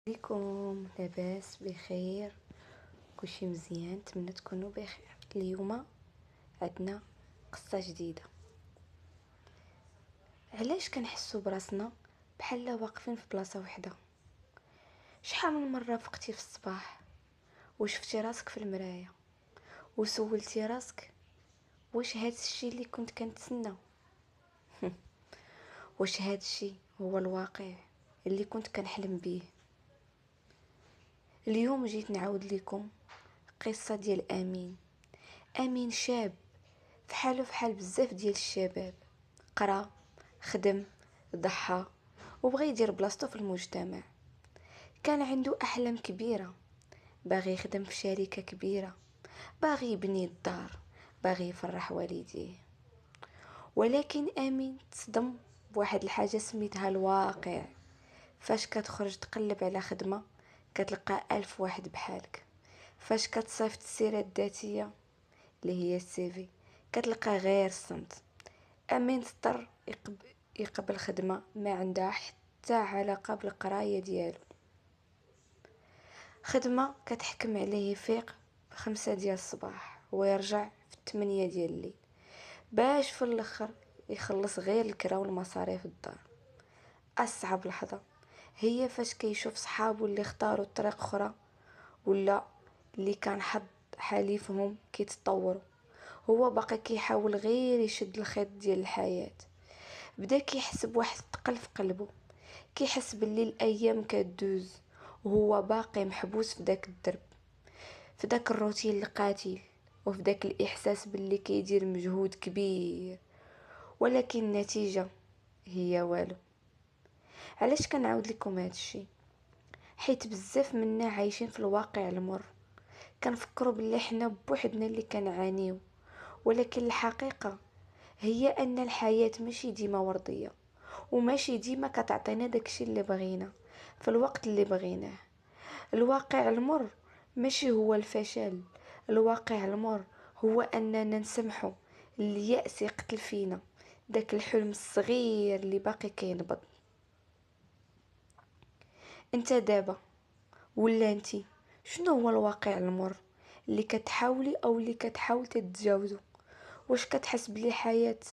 عليكم، لاباس بخير؟ كلشي مزيان؟ نتمنى تكونوا بخير. اليوم عندنا قصه جديده. علاش كنحسوا براسنا بحال واقفين في بلاصه وحده؟ شحال من مره فقتي في الصباح وشفتي راسك في المرايه وسولتي راسك واش هاد الشيء اللي كنت كنتسنى؟ واش هاد الشيء هو الواقع اللي كنت كنحلم بيه؟ اليوم جيت نعاود لكم قصه ديال امين شاب فحال بزاف ديال الشباب. قرا، خدم، ضحى وبغى يدير بلاصتو في المجتمع. كان عنده احلام كبيره، باغي يخدم في شركه كبيره، باغي يبني الدار، باغي يفرح والديه. ولكن امين تصدم بواحد الحاجه سميتها الواقع. فاش كتخرج تقلب على خدمه كتلقى 1000 واحد بحالك. فاش كتصيفط السيره الذاتيه اللي هي السيفي كتلقى غير الصمت. امين اضطر يقبل خدمه ما عندها حتى علاقه بالقرايه ديالو. خدمه كتحكم عليه يفيق ب5 ديال الصباح ويرجع في 8 ديال الليل باش في الاخر يخلص غير الكرا والمصاريف الدار. اصعب لحظه هي فاش كيشوف صحابو اللي اختاروا طريق اخرى ولا اللي كان حظ حليفهم كيتطوروا، هو باقي كيحاول غير يشد الخيط ديال الحياة. بدا كيحس بواحد الثقل في قلبه، كيحس باللي الايام كدوز وهو باقي محبوس في داك الدرب، في داك الروتين القاتل، وفي داك الاحساس باللي كيدير مجهود كبير ولكن النتيجة هي والو. علاش كنعاود لكم هذا الشيء؟ حيت بزاف منا عايشين في الواقع المر، كنفكروا باللي حنا بوحدنا اللي كنعانيو، ولكن الحقيقة هي ان الحياة ماشي ديما وردية وماشي ديما كتعطينا داكشي اللي بغينا في الوقت اللي بغيناه. الواقع المر ماشي هو الفشل، الواقع المر هو اننا نسمحوا اليأس يقتل فينا داك الحلم الصغير اللي باقي كينبض. انت دابا ولا انتي شنو هو الواقع المر اللي كتحاولي او اللي كتحاول تتجاوزه؟ واش كتحس بلي الحياة